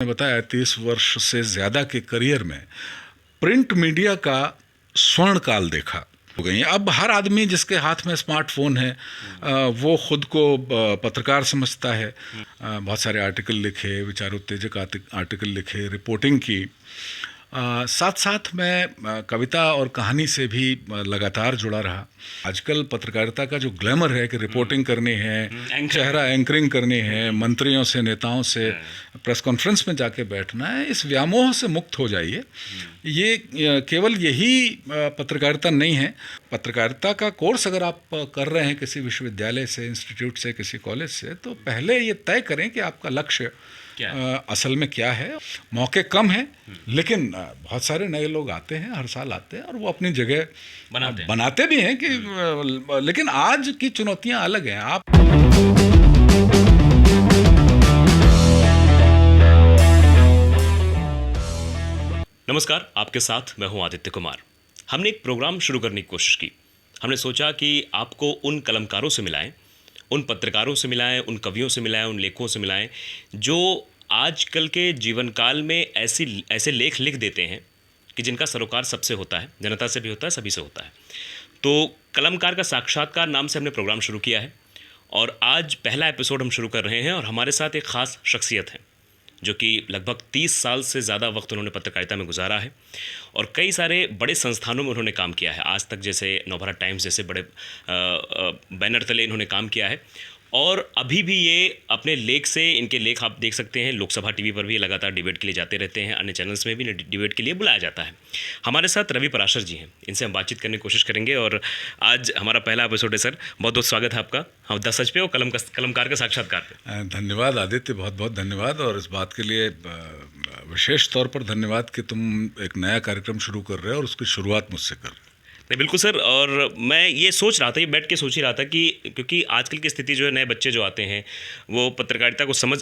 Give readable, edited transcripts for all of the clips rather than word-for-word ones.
मैंने बताया 30 वर्ष से ज़्यादा के करियर में प्रिंट मीडिया का स्वर्ण काल देखा हो गई। अब हर आदमी जिसके हाथ में स्मार्टफोन है वो खुद को पत्रकार समझता है। बहुत सारे आर्टिकल लिखे, विचार उत्तेजक आर्टिकल लिखे, रिपोर्टिंग की। साथ साथ मैं कविता और कहानी से भी लगातार जुड़ा रहा। आजकल पत्रकारिता का जो ग्लैमर है कि रिपोर्टिंग करनी है, चेहरा एंकरिंग करनी है, मंत्रियों से, नेताओं से प्रेस कॉन्फ्रेंस में जाके बैठना है, इस व्यामोह से मुक्त हो जाइए। ये केवल यही पत्रकारिता नहीं है। पत्रकारिता का कोर्स अगर आप कर रहे हैं किसी विश्वविद्यालय से, इंस्टीट्यूट से, किसी कॉलेज से, तो पहले ये तय करें कि आपका लक्ष्य असल में क्या है। मौके कम हैं, लेकिन बहुत सारे नए लोग आते हैं, हर साल आते हैं और वो अपनी जगह बनाते भी हैं कि लेकिन आज की चुनौतियां अलग हैं। आप नमस्कार, आपके साथ मैं हूं आदित्य कुमार। हमने एक प्रोग्राम शुरू करने की कोशिश की। हमने सोचा कि आपको उन कलमकारों से मिलाएं, उन पत्रकारों से मिलाएं, उन कवियों से मिलाएं, उन लेखकों से मिलाएं जो आजकल के जीवन काल में ऐसे लेख लिख देते हैं कि जिनका सरोकार सबसे होता है, जनता से भी होता है, सभी से होता है। तो कलमकार का साक्षात्कार नाम से हमने प्रोग्राम शुरू किया है और आज पहला एपिसोड हम शुरू कर रहे हैं। और हमारे साथ एक ख़ास शख्सियत है जो कि लगभग 30 साल से ज़्यादा वक्त उन्होंने पत्रकारिता में गुजारा है और कई सारे बड़े संस्थानों में उन्होंने काम किया है। आज तक जैसे नवभारत टाइम्स जैसे बड़े बैनर तले इन्होंने काम किया है और अभी भी ये अपने लेख से, इनके लेख आप देख सकते हैं, लोकसभा टीवी पर भी लगातार डिबेट के लिए जाते रहते हैं, अन्य चैनल्स में भी डिबेट के लिए बुलाया जाता है। हमारे साथ रवि पराशर जी हैं, इनसे हम बातचीत करने की कोशिश करेंगे और आज हमारा पहला एपिसोड है। सर, बहुत बहुत स्वागत है आपका। हम 10 सच पे और कलमकार का साक्षात्कार पे। धन्यवाद आदित्य, बहुत बहुत धन्यवाद। और इस बात के लिए विशेष तौर पर धन्यवाद कि तुम एक नया कार्यक्रम शुरू कर रहे हो और उसकी शुरुआत मुझसे कर रहे हो। नहीं, बिल्कुल सर। और मैं ये सोच रहा था, ये बैठ के सोच ही रहा था कि क्योंकि आजकल की स्थिति जो है, नए बच्चे जो आते हैं वो पत्रकारिता को समझ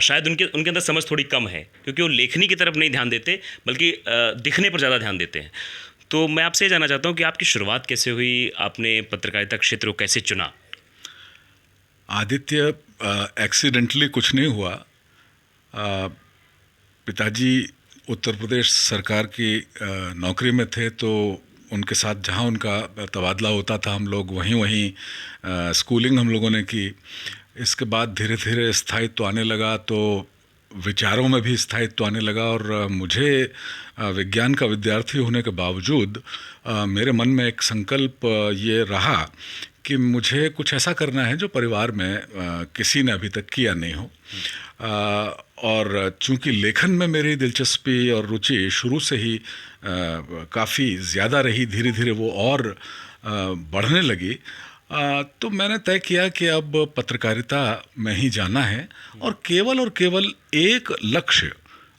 शायद उनके अंदर समझ थोड़ी कम है, क्योंकि वो लेखनी की तरफ नहीं ध्यान देते बल्कि दिखने पर ज़्यादा ध्यान देते हैं। तो मैं आपसे ये जानना चाहता हूँ कि आपकी शुरुआत कैसे हुई, आपने पत्रकारिता क्षेत्र को कैसे चुना? आदित्य, एक्सीडेंटली कुछ नहीं हुआ। पिताजी उत्तर प्रदेश सरकार की नौकरी में थे, तो उनके साथ जहाँ उनका तबादला होता था हम लोग वहीं स्कूलिंग हम लोगों ने की। इसके बाद धीरे धीरे स्थायित्व आने लगा, तो विचारों में भी स्थायित्व आने लगा और मुझे विज्ञान का विद्यार्थी होने के बावजूद मेरे मन में एक संकल्प ये रहा कि मुझे कुछ ऐसा करना है जो परिवार में किसी ने अभी तक किया नहीं हो। और चूंकि लेखन में मेरी दिलचस्पी और रुचि शुरू से ही काफ़ी ज़्यादा रही, धीरे धीरे वो और बढ़ने लगी, तो मैंने तय किया कि अब पत्रकारिता में ही जाना है और केवल एक लक्ष्य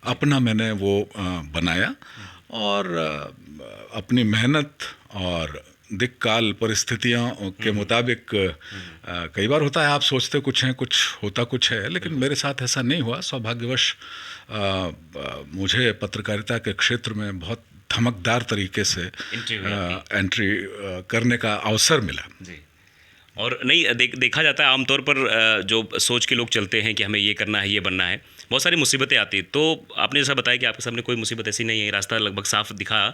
अपना मैंने वो बनाया और अपनी मेहनत और दिक्काल परिस्थितियों के मुताबिक कई बार होता है, आप सोचते कुछ हैं, कुछ होता कुछ है, लेकिन मेरे साथ ऐसा नहीं हुआ। सौभाग्यवश मुझे पत्रकारिता के क्षेत्र में बहुत धमकदार तरीके से एंट्री करने का अवसर मिला जी। और नहीं, देखा जाता है आमतौर पर जो सोच के लोग चलते हैं कि हमें ये करना है, ये बनना है, बहुत सारी मुसीबतें आती हैं। तो आपने जैसा बताया कि आपके सामने कोई मुसीबत ऐसी नहीं है, रास्ता लगभग साफ दिखा।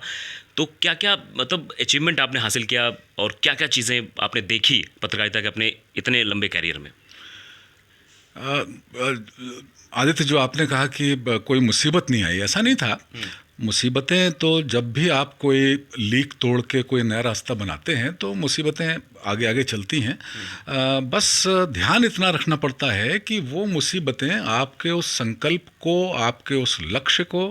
तो क्या क्या मतलब अचीवमेंट आपने हासिल किया और क्या क्या चीज़ें आपने देखी पत्रकारिता के अपने इतने लंबे कैरियर में? आदित्य, जो आपने कहा कि कोई मुसीबत नहीं आई, ऐसा नहीं था। मुसीबतें तो जब भी आप कोई लीक तोड़ के कोई नया रास्ता बनाते हैं तो मुसीबतें आगे आगे चलती हैं। बस ध्यान इतना रखना पड़ता है कि वो मुसीबतें आपके उस संकल्प को, आपके उस लक्ष्य को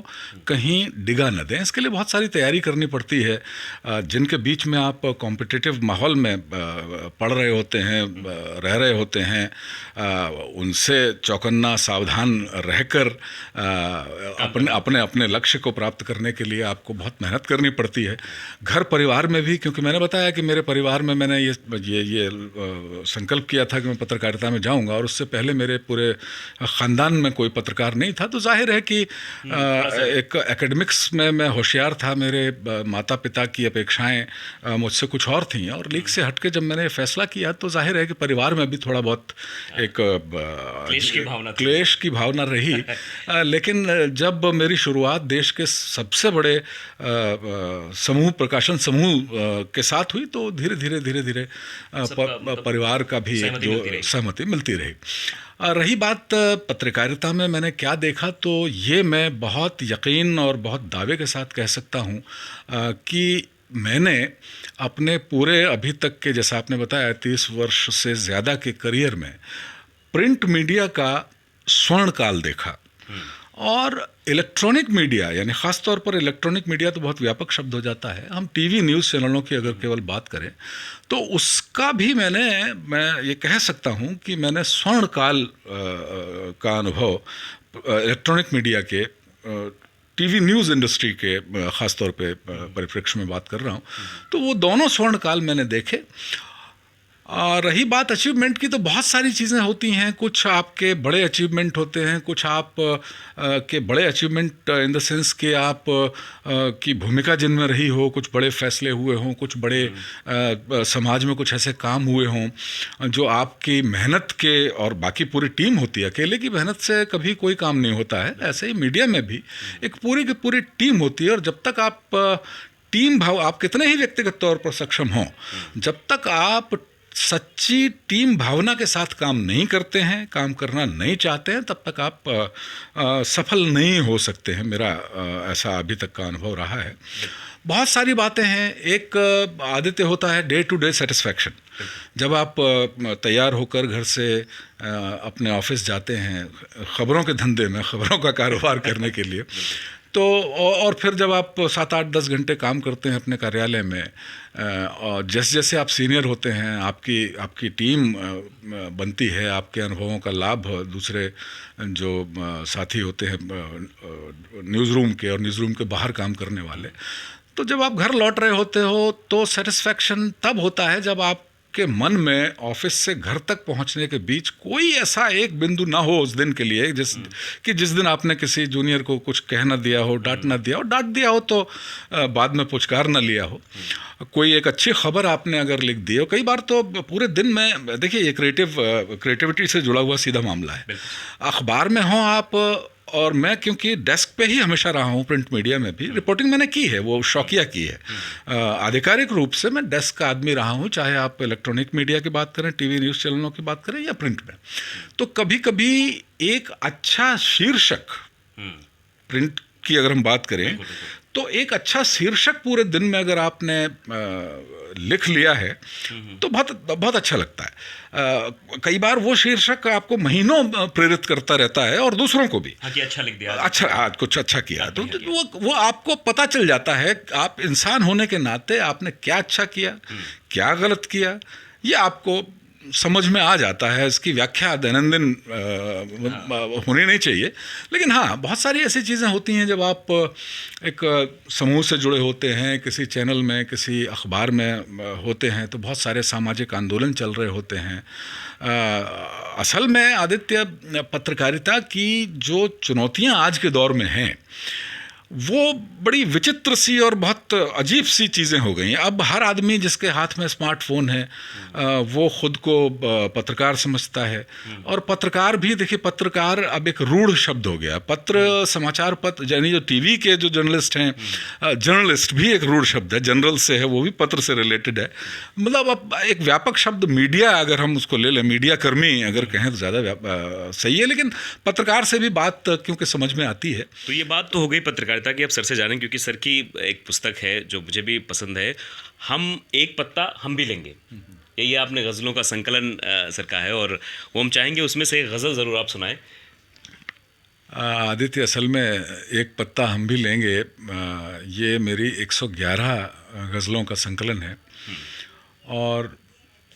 कहीं डिगा न दें। इसके लिए बहुत सारी तैयारी करनी पड़ती है। जिनके बीच में आप कॉम्पिटिटिव माहौल में पढ़ रहे होते हैं, रह रहे होते हैं, उनसे चौकन्ना सावधान रहकर अपने अपने लक्ष्य को प्राप्त करने के लिए आपको बहुत मेहनत करनी पड़ती है। घर परिवार में भी, क्योंकि मैंने बताया कि मेरे परिवार में मैंने ये संकल्प किया था कि मैं पत्रकारिता में जाऊंगा, और उससे पहले मेरे पूरे ख़ानदान में कोई पत्रकार नहीं था, तो जाहिर है कि एक एकेडमिक्स में मैं होशियार था। मेरे माता पिता की अपेक्षाएं मुझसे कुछ और थीं, और लीग से हटके जब मैंने फैसला किया तो जाहिर है कि परिवार में भी थोड़ा बहुत एक क्लेश की भावना रही। लेकिन जब मेरी शुरुआत देश के सबसे बड़े प्रकाशन समूह के साथ हुई, तो धीरे धीरे परिवार का भी जो सहमति मिलती रही। रही बात पत्रकारिता में मैंने क्या देखा, तो ये मैं बहुत यकीन और बहुत दावे के साथ कह सकता हूँ कि मैंने अपने पूरे अभी तक के, जैसा आपने बताया, 30 वर्ष से ज़्यादा के करियर में प्रिंट मीडिया का स्वर्ण काल देखा। और इलेक्ट्रॉनिक मीडिया, यानी ख़ास तौर पर इलेक्ट्रॉनिक मीडिया तो बहुत व्यापक शब्द हो जाता है, हम टीवी न्यूज़ चैनलों की अगर केवल बात करें तो उसका भी मैं ये कह सकता हूँ कि मैंने स्वर्ण काल का अनुभव इलेक्ट्रॉनिक मीडिया के, टीवी न्यूज़ इंडस्ट्री के ख़ास तौर पे परिप्रेक्ष्य में बात कर रहा हूँ, तो वो दोनों स्वर्ण काल मैंने देखे। रही बात अचीवमेंट की, तो बहुत सारी चीज़ें होती हैं। कुछ आपके बड़े अचीवमेंट होते हैं, कुछ आप के बड़े अचीवमेंट इन द सेंस कि आप की भूमिका जिनमें रही हो, कुछ बड़े फैसले हुए हों, कुछ बड़े समाज में कुछ ऐसे काम हुए हों जो आपकी मेहनत के, और बाकी पूरी टीम होती है, अकेले की मेहनत से कभी कोई काम नहीं होता है। ऐसे ही मीडिया में भी एक पूरी की पूरी टीम होती है, और जब तक आप टीम भाव, आप कितने ही व्यक्तिगत तौर पर सक्षम हों, जब तक आप सच्ची टीम भावना के साथ काम नहीं करते हैं, काम करना नहीं चाहते हैं, तब तक आप सफल नहीं हो सकते हैं। मेरा ऐसा अभी तक का अनुभव रहा है। बहुत सारी बातें हैं। एक आदित्य होता है डे टू डे सेटिस्फैक्शन। जब आप तैयार होकर घर से अपने ऑफिस जाते हैं ख़बरों के धंधे में, ख़बरों का कारोबार करने के लिए, तो और फिर जब आप 7-8-10 घंटे काम करते हैं अपने कार्यालय में, और जैसे जैसे आप सीनियर होते हैं, आपकी टीम बनती है, आपके अनुभवों का लाभ दूसरे जो साथी होते हैं न्यूज़ रूम के और न्यूज़ रूम के बाहर काम करने वाले, तो जब आप घर लौट रहे होते हो तो सेटिस्फैक्शन तब होता है जब आप के मन में ऑफिस से घर तक पहुंचने के बीच कोई ऐसा एक बिंदु ना हो उस दिन के लिए जिस दिन आपने किसी जूनियर को कुछ कह ना दिया हो, डांट ना दिया हो, डांट दिया हो तो बाद में पुचकार ना लिया हो, कोई एक अच्छी खबर आपने अगर लिख दी हो। कई बार तो पूरे दिन में, देखिए ये क्रिएटिविटी से जुड़ा हुआ सीधा मामला है। अखबार में हो आप, और मैं क्योंकि डेस्क पे ही हमेशा रहा हूँ, प्रिंट मीडिया में भी रिपोर्टिंग मैंने की है, वो शौकिया की है। आधिकारिक रूप से मैं डेस्क का आदमी रहा हूँ, चाहे आप इलेक्ट्रॉनिक मीडिया की बात करें, टीवी न्यूज़ चैनलों की बात करें या प्रिंट में। तो कभी कभी एक अच्छा शीर्षक, प्रिंट की अगर हम बात करें तो एक अच्छा शीर्षक पूरे दिन में अगर आपने लिख लिया है तो बहुत अच्छा लगता है। कई बार वो शीर्षक आपको महीनों प्रेरित करता रहता है, और दूसरों को भी, कि अच्छा लिख दिया, अच्छा आज कुछ अच्छा किया, तो वो आपको पता चल जाता है, आप इंसान होने के नाते आपने क्या अच्छा किया, क्या गलत किया, ये आपको समझ में आ जाता है। इसकी व्याख्या दैनंदिन होनी नहीं चाहिए, लेकिन हाँ बहुत सारी ऐसी चीज़ें होती हैं जब आप एक समूह से जुड़े होते हैं, किसी चैनल में, किसी अखबार में होते हैं, तो बहुत सारे सामाजिक आंदोलन चल रहे होते हैं। असल में आदित्य, पत्रकारिता की जो चुनौतियाँ आज के दौर में हैं वो बड़ी विचित्र सी और बहुत अजीब सी चीज़ें हो गई हैं। अब हर आदमी जिसके हाथ में स्मार्टफोन है वो ख़ुद को पत्रकार समझता है, और पत्रकार भी, देखिए पत्रकार अब एक रूढ़ शब्द हो गया। समाचार पत्र, यानी जो टीवी के जो जर्नलिस्ट हैं, जर्नलिस्ट भी एक रूढ़ शब्द है, जनरल से है, वो भी पत्र से रिलेटेड है। मतलब अब एक व्यापक शब्द मीडिया अगर हम उसको ले लें, मीडिया कर्मी अगर कहें तो ज़्यादा सही है, लेकिन पत्रकार से भी बात क्योंकि समझ में आती है। तो ये बात तो हो गई पत्रकारिता की। अब सर से जानें, क्योंकि सर की एक पुस्तक है जो मुझे भी पसंद है, हम एक पत्ता हम भी लेंगे। ये आपने गज़लों का संकलन सर का है, और वो हम चाहेंगे उसमें से एक गज़ल ज़रूर आप सुनाएं। आदित्य, असल में एक पत्ता हम भी लेंगे, ये मेरी 111 गज़लों का संकलन है। और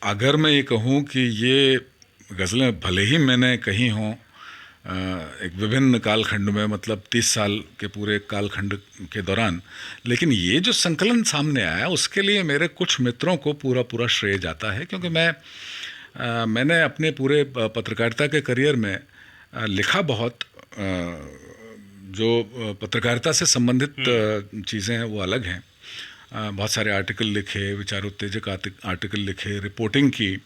अगर मैं ये कहूँ कि ये गज़लें भले ही मैंने कही हों एक विभिन्न कालखंड में, मतलब 30 साल के पूरे कालखंड के दौरान। लेकिन ये जो संकलन सामने आया उसके लिए मेरे कुछ मित्रों को पूरा पूरा श्रेय जाता है, क्योंकि मैंने अपने पूरे पत्रकारिता के करियर में लिखा बहुत। जो पत्रकारिता से संबंधित चीज़ें हैं वो अलग हैं। बहुत सारे आर्टिकल लिखे, विचार उत्तेजक आर्टिकल लिखे, रिपोर्टिंग की।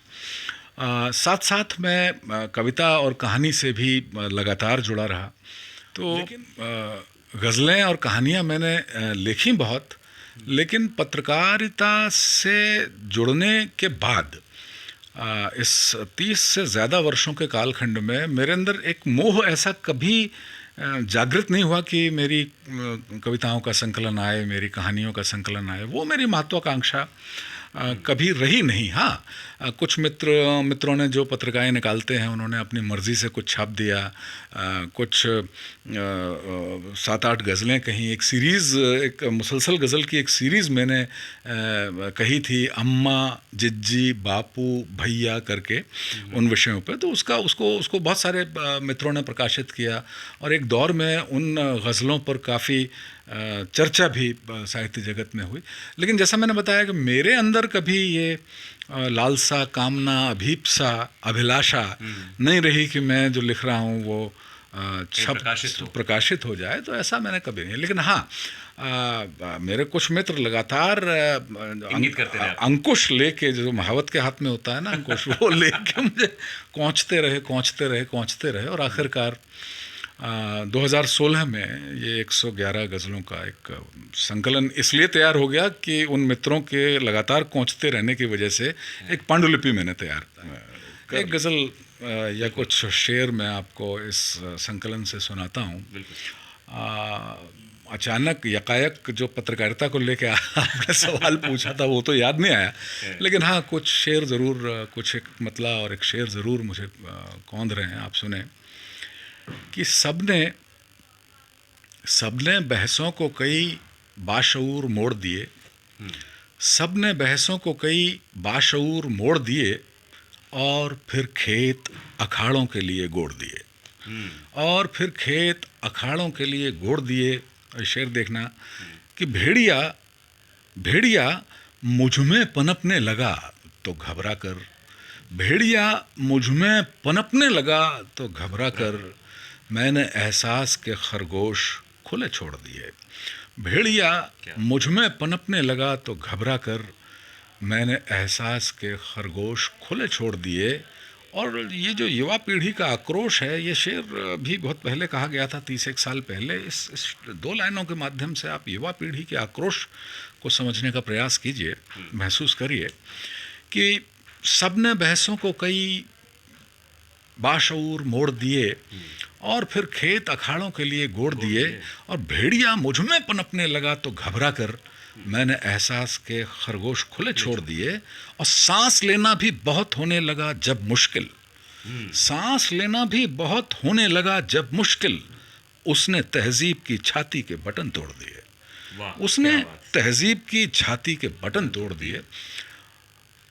साथ साथ मैं कविता और कहानी से भी लगातार जुड़ा रहा। तो गज़लें और कहानियाँ मैंने लिखी बहुत, लेकिन पत्रकारिता से जुड़ने के बाद इस 30 से ज़्यादा वर्षों के कालखंड में मेरे अंदर एक मोह ऐसा कभी जागृत नहीं हुआ कि मेरी कविताओं का संकलन आए, मेरी कहानियों का संकलन आए। वो मेरी महत्वाकांक्षा कभी रही नहीं। हाँ, कुछ मित्रों ने जो पत्रिकाएं निकालते हैं उन्होंने अपनी मर्ज़ी से कुछ छाप दिया। कुछ 7-8 गज़लें कहीं, एक सीरीज़, एक मुसलसल गज़ल की एक सीरीज़ मैंने कही थी, अम्मा, जिज्जी, बापू, भैया करके, उन विषयों पे। तो उसको बहुत सारे मित्रों ने प्रकाशित किया और एक दौर में उन गज़लों पर काफ़ी चर्चा भी साहित्य जगत में हुई। लेकिन जैसा मैंने बताया कि मेरे अंदर कभी ये लालसा, कामना, अभीप्सा, अभिलाषा नहीं रही कि मैं जो लिख रहा हूँ वो प्रकाशित हो जाए। तो ऐसा मैंने कभी नहीं। लेकिन हाँ, मेरे कुछ मित्र लगातार अंकुश लेके, जो महावत के हाथ में होता है ना अंकुश, वो लेके मुझे कोंचते रहे और आखिरकार 2016 में ये 111 गज़लों का एक संकलन इसलिए तैयार हो गया कि उन मित्रों के लगातार कोंचते रहने की वजह से एक पांडुलिपि मैंने तैयार। एक गज़ल या कुछ शेर मैं आपको इस संकलन से सुनाता हूँ। अचानक यकायक जो पत्रकारिता को लेकर आपने सवाल पूछा था वो तो याद नहीं आया, लेकिन हाँ कुछ शेर ज़रूर, कुछ एक मतला और एक शेर ज़रूर मुझे कौंध रहे हैं। आप सुने कि सबने बहसों को कई बाशऊर मोड़ दिए, सबने बहसों को कई बाशऊर मोड़ दिए और फिर खेत अखाड़ों के लिए गोड़ दिए, और फिर खेत अखाड़ों के लिए गोड़ दिए। और शेर देखना कि भेड़िया मुझ में पनपने लगा तो घबरा कर, भेड़िया मुझ में पनपने लगा तो घबरा कर, मैंने एहसास के खरगोश खुले छोड़ दिए। भेड़िया मुझ में पनपने लगा तो घबरा कर, मैंने एहसास के खरगोश खुले छोड़ दिए। और ये जो युवा पीढ़ी का आक्रोश है, ये शेर भी बहुत पहले कहा गया था, 31 साल पहले। इस 2 लाइनों के माध्यम से आप युवा पीढ़ी के आक्रोश को समझने का प्रयास कीजिए, महसूस करिए कि सबने बहसों को कई बाशऊर मोड़ दिए और फिर खेत अखाड़ों के लिए गोड़ दिए, और भेड़िया मुझ में पनपने लगा तो घबरा कर, मैंने एहसास के खरगोश खुले छोड़ दिए। और सांस लेना भी बहुत होने लगा जब मुश्किल, सांस लेना भी बहुत होने लगा जब मुश्किल, उसने तहजीब की छाती के बटन तोड़ दिए, उसने तहजीब की छाती के बटन तोड़ दिए।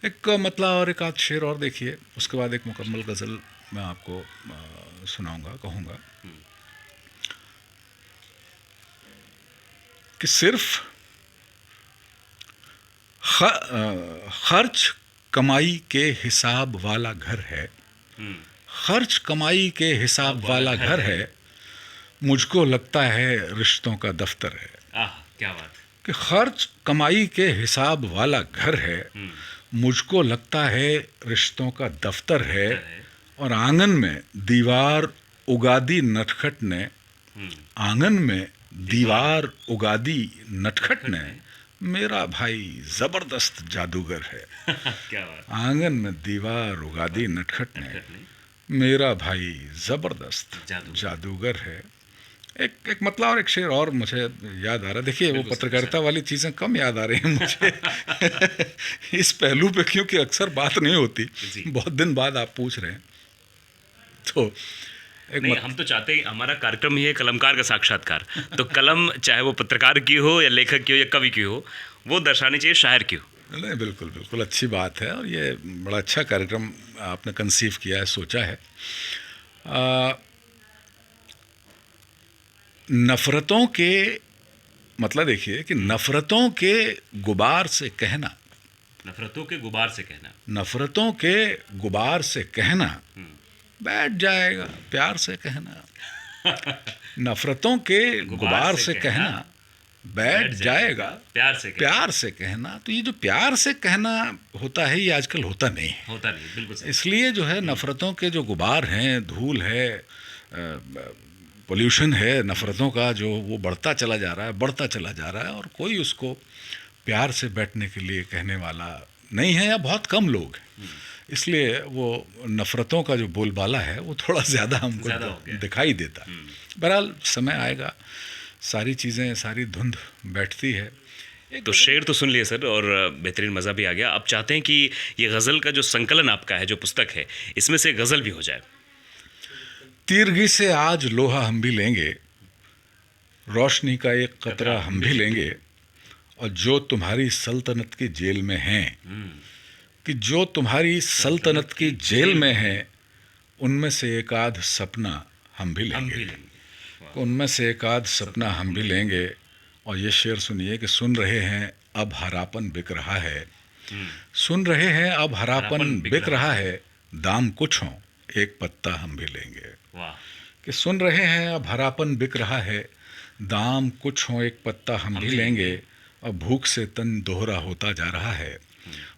एक मतला और एक आध शेर और देखिए, उसके बाद एक मुकम्मल गज़ल मैं आपको सुनाऊंगा, कहूँगा कि सिर्फ खर्च कमाई के हिसाब वाला घर है, खर्च कमाई के हिसाब वाला घर है, मुझको लगता है रिश्तों का दफ्तर है। क्या बात कि खर्च कमाई के हिसाब वाला घर है, मुझको लगता है रिश्तों का दफ्तर है, और आंगन में दीवार उगादी नटखट ने, आंगन में दीवार उगादी नटखट ने, मेरा भाई ज़बरदस्त जादूगर है। क्या बात। आंगन में दीवार उगादी नटखट ने, मेरा भाई ज़बरदस्त जादूगर है। एक मतलब और एक शेर और मुझे याद आ रहा है। देखिए वो पत्रकारिता वाली चीज़ें कम याद आ रही हैं मुझे इस पहलू पे, क्योंकि अक्सर बात नहीं होती, बहुत दिन बाद आप पूछ रहे हैं। तो नहीं, हम तो चाहते हैं, हमारा कार्यक्रम ही है कलमकार का साक्षात्कार, तो कलम चाहे वो पत्रकार की हो या लेखक की हो या कवि की हो, वो दर्शानी चाहिए शायर की हो। नहीं, बिल्कुल बिल्कुल अच्छी बात है, और ये बड़ा अच्छा कार्यक्रम आपने कंसीव किया है, सोचा है। नफ़रतों के मतलब देखिए कि नफ़रतों के गुबार से कहना, नफरतों के गुबार से कहना, नफ़रतों के गुबार से कहना बैठ जाएगा प्यार से कहना। नफ़रतों के गुबार से कहना बैठ जाएगा प्यार से कहना, प्यार से कहना। तो ये जो प्यार से कहना होता है ये आजकल होता नहीं है। होता नहीं, बिल्कुल सही। इसलिए जो है नफ़रतों के जो गुबार हैं, धूल है, पोल्यूशन है नफ़रतों का, जो वो बढ़ता चला जा रहा है, बढ़ता चला जा रहा है, और कोई उसको प्यार से बैठने के लिए कहने वाला नहीं है, या बहुत कम लोग हैं। इसलिए वो नफ़रतों का जो बोलबाला है वो थोड़ा ज़्यादा हमको दिखाई देता है। बहरहाल समय आएगा, सारी चीज़ें, सारी धुंध बैठती है। तो शेर तो सुन लिए सर, और बेहतरीन मज़ा भी आ गया। अब चाहते हैं कि ये गज़ल का जो संकलन आपका है, जो पुस्तक है, इसमें से गज़ल भी हो जाए। तीरगी से आज लोहा हम भी लेंगे, रोशनी का एक कतरा हम भी लेंगे, और जो तुम्हारी सल्तनत की जेल में हैं, कि जो तुम्हारी सल्तनत की जेल में हैं, उनमें से एक आध सपना हम भी लेंगे। उनमें से एक आध सपना हम भी लेंगे। और ये शेर सुनिए कि सुन रहे हैं अब हरापन बिक रहा है, सुन रहे हैं अब हरापन बिक रहा है, दाम कुछ हो एक पत्ता हम भी लेंगे। कि सुन रहे हैं अब हरापन बिक रहा है, दाम कुछ हो एक पत्ता हम भी लेंगे, और भूख से तन दोहरा होता जा रहा है,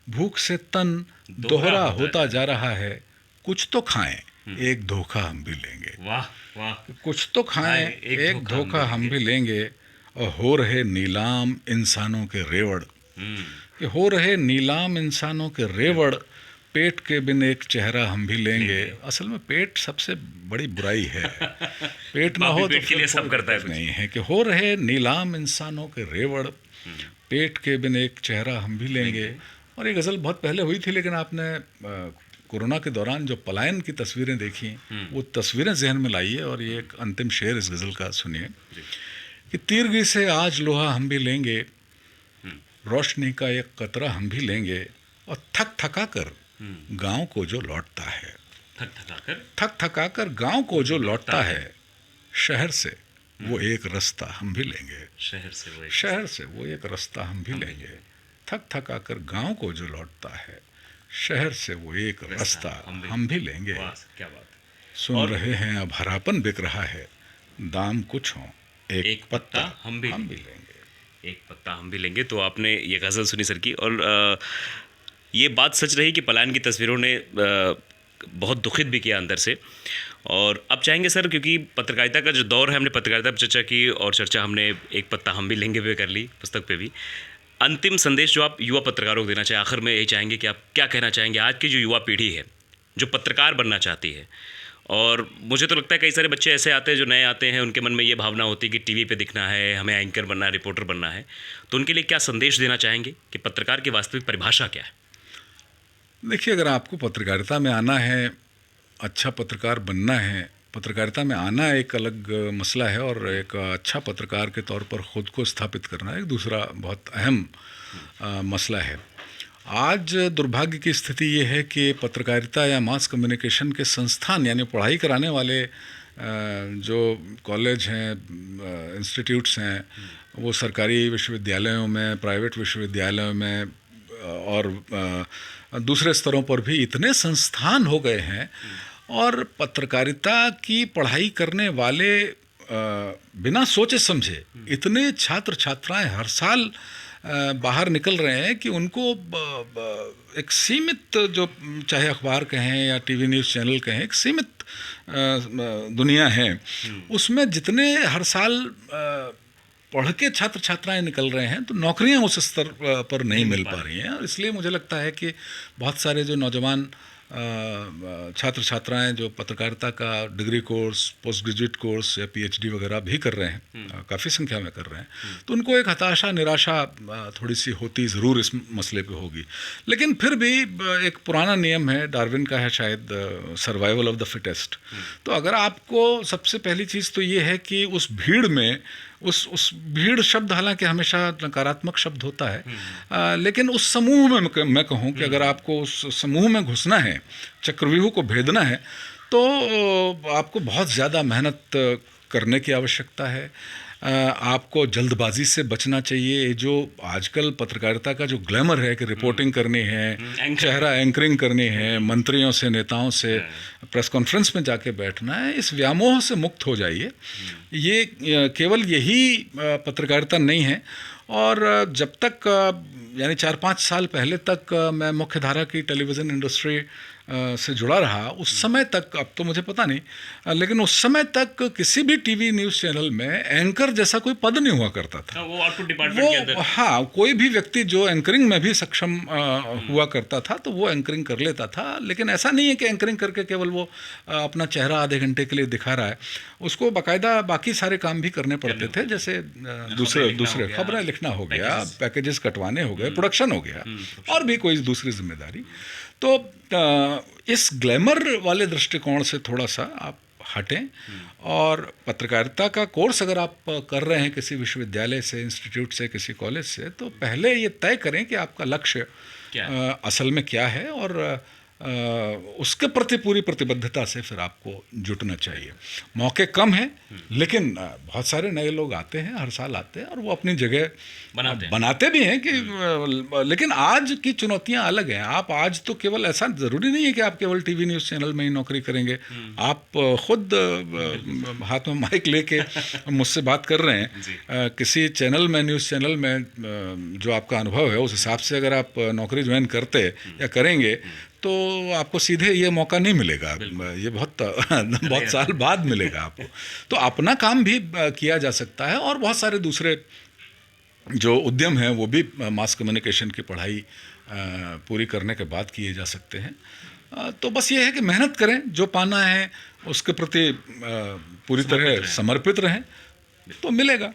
भूख से तन दोहरा होता जा रहा है, कुछ तो खाएं एक धोखा हम भी लेंगे। वाह वाह। कुछ तो खाएं एक धोखा हम भी लेंगे, और हो रहे नीलाम इंसानों के रेवड़, कि हो रहे नीलाम इंसानों के रेवड़, पेट के बिन एक चेहरा हम भी लेंगे। असल में पेट सबसे बड़ी बुराई है, पेट ना हो तो पेट के लिए सब करता है नहीं है। कि हो रहे नीलाम इंसानों के रेवड़, पेट के बिन एक चेहरा हम भी लेंगे। और ये गज़ल बहुत पहले हुई थी, लेकिन आपने कोरोना के दौरान जो पलायन की तस्वीरें देखी, वो तस्वीरें जहन में लाइए, और ये एक अंतिम शेर इस गज़ल का सुनिए कि तीरगी से आज लोहा हम भी लेंगे, रोशनी का एक कतरा हम भी लेंगे, और थक थका कर गाँव को जो लौटता है, थक थका कर गाँव को जो लौटता है, शहर से वो एक रास्ता हम भी लेंगे, शहर से वो एक रास्ता हम भी लेंगे, थक थका कर गाँव को जो लौटता है, शहर से वो एक रास्ता हम भी लेंगे। क्या बात। सुन रहे हैं अब हरापन बिक रहा है, दाम कुछ हो एक पत्ता हम भी लेंगे, एक पत्ता हम भी लेंगे। तो आपने ये गज़ल सुनी सर की, और ये बात सच रही कि पलायन की तस्वीरों ने बहुत दुखित भी किया अंदर से। और अब चाहेंगे सर, क्योंकि पत्रकारिता का जो दौर है, हमने पत्रकारिता पर चर्चा की, और चर्चा हमने एक पत्ता हम भी लेंगे पे कर ली, पुस्तक पे भी। अंतिम संदेश जो आप युवा पत्रकारों को देना चाहें, आखिर में यही चाहेंगे कि आप क्या कहना चाहेंगे आज की जो युवा पीढ़ी है, जो पत्रकार बनना चाहती है। और मुझे तो लगता है कई सारे बच्चे ऐसे आते हैं, जो नए आते हैं, उनके मन में ये भावना होती है कि टीवी पे दिखना है, हमें एंकर बनना है, रिपोर्टर बनना है। तो उनके लिए क्या संदेश देना चाहेंगे कि पत्रकार की वास्तविक परिभाषा क्या है? देखिए, अगर आपको पत्रकारिता में आना है, अच्छा पत्रकार बनना है, पत्रकारिता में आना एक अलग मसला है, और एक अच्छा पत्रकार के तौर पर ख़ुद को स्थापित करना एक दूसरा बहुत अहम मसला है। आज दुर्भाग्य की स्थिति ये है कि पत्रकारिता या मास कम्युनिकेशन के संस्थान, यानी पढ़ाई कराने वाले जो कॉलेज हैं, इंस्टीट्यूट्स हैं, वो सरकारी विश्वविद्यालयों में, प्राइवेट विश्वविद्यालयों में और दूसरे स्तरों पर भी इतने संस्थान हो गए हैं, और पत्रकारिता की पढ़ाई करने वाले बिना सोचे समझे इतने छात्र छात्राएं हर साल बाहर निकल रहे हैं कि उनको एक सीमित, जो चाहे अखबार कहें या टीवी न्यूज़ चैनल कहें, एक सीमित दुनिया है, उसमें जितने हर साल पढ़ के छात्र छात्राएं निकल रहे हैं, तो नौकरियां उस स्तर पर नहीं मिल पा रही हैं। और इसलिए मुझे लगता है कि बहुत सारे जो नौजवान छात्र छात्राएं जो पत्रकारिता का degree course, post graduate course या पीएचडी वगैरह भी कर रहे हैं, काफ़ी संख्या में कर रहे हैं, तो उनको एक हताशा, निराशा थोड़ी सी होती ज़रूर इस मसले पे होगी। लेकिन फिर भी एक पुराना नियम है, डार्विन का है शायद, सर्वाइवल ऑफ द फिटेस्ट। तो अगर आपको, सबसे पहली चीज़ तो ये है कि उस भीड़ में, उस भीड़ शब्द हालांकि हमेशा नकारात्मक शब्द होता है, लेकिन उस समूह में मैं कहूँ कि अगर आपको उस समूह में घुसना है, चक्रव्यूह को भेदना है, तो आपको बहुत ज़्यादा मेहनत करने की आवश्यकता है। आपको जल्दबाजी से बचना चाहिए। जो आजकल पत्रकारिता का जो ग्लैमर है कि रिपोर्टिंग करनी है, चेहरा एंकरिंग करनी है, मंत्रियों से, नेताओं से प्रेस कॉन्फ्रेंस में जाके बैठना है, इस व्यामोह से मुक्त हो जाइए। ये केवल यही पत्रकारिता नहीं है। और जब तक यानी 4-5 साल पहले तक मैं मुख्य धारा की टेलीविज़न इंडस्ट्री से जुड़ा रहा, उस समय तक, अब तो मुझे पता नहीं, लेकिन उस समय तक किसी भी टीवी न्यूज़ चैनल में एंकर जैसा कोई पद नहीं हुआ करता था। वो आउटपुट डिपार्टमेंट के अंदर, हाँ, कोई भी व्यक्ति जो एंकरिंग में भी सक्षम हुआ करता था तो वो एंकरिंग कर लेता था। लेकिन ऐसा नहीं है कि एंकरिंग करके केवल वो अपना चेहरा आधे घंटे के लिए दिखा रहा है, उसको बाकायदा बाकी सारे काम भी करने पड़ते थे, जैसे दूसरे खबरें लिखना हो गया, पैकेजेस कटवाने हो गए, प्रोडक्शन हो गया, और भी कोई दूसरी जिम्मेदारी। तो इस ग्लैमर वाले दृष्टिकोण से थोड़ा सा आप हटें, और पत्रकारिता का कोर्स अगर आप कर रहे हैं किसी विश्वविद्यालय से, इंस्टीट्यूट से, किसी कॉलेज से, तो पहले ये तय करें कि आपका लक्ष्य असल में क्या है, और उसके प्रति पूरी प्रतिबद्धता से फिर आपको जुटना चाहिए। मौके कम हैं, लेकिन बहुत सारे नए लोग आते हैं, हर साल आते हैं, और वो अपनी जगह बनाते भी हैं कि लेकिन आज की चुनौतियां अलग हैं। आप आज तो केवल, ऐसा ज़रूरी नहीं है कि आप केवल टीवी न्यूज़ चैनल में ही नौकरी करेंगे। आप खुद हाथ में माइक लेके मुझसे बात कर रहे हैं, किसी चैनल में, न्यूज़ चैनल में जो आपका अनुभव है, उस हिसाब से अगर आप नौकरी ज्वाइन करते या करेंगे तो आपको सीधे ये मौका नहीं मिलेगा, ये बहुत साल बाद मिलेगा आपको। तो अपना काम भी किया जा सकता है, और बहुत सारे दूसरे जो उद्यम हैं वो भी मास कम्युनिकेशन की पढ़ाई पूरी करने के बाद किए जा सकते हैं। तो बस ये है कि मेहनत करें, जो पाना है उसके प्रति पूरी तरह समर्पित रहें, तो मिलेगा।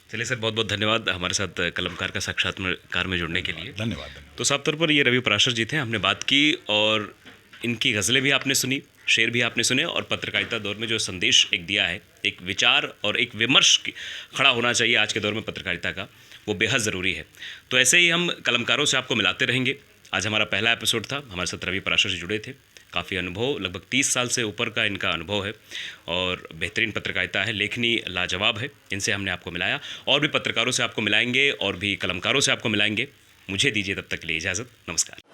चलिए सर, बहुत बहुत धन्यवाद हमारे साथ कलमकार का साक्षात्कार में जुड़ने के लिए। धन्यवाद। तो साफ तौर पर ये रवि पराशर जी थे, हमने बात की, और इनकी गज़लें भी आपने सुनी, शेर भी आपने सुने, और पत्रकारिता दौर में जो संदेश एक दिया है, एक विचार और एक विमर्श खड़ा होना चाहिए आज के दौर में पत्रकारिता का, वो बेहद ज़रूरी है। तो ऐसे ही हम कलमकारों से आपको मिलाते रहेंगे। आज हमारा पहला एपिसोड था, हमारे साथ रवि पराशर जी जुड़े थे। काफ़ी अनुभव, लगभग 30 साल से ऊपर का इनका अनुभव है, और बेहतरीन पत्रकारिता है, लेखनी लाजवाब है। इनसे हमने आपको मिलाया, और भी पत्रकारों से आपको मिलाएंगे, और भी कलमकारों से आपको मिलाएंगे। मुझे दीजिए तब तक के लिए इजाज़त। नमस्कार।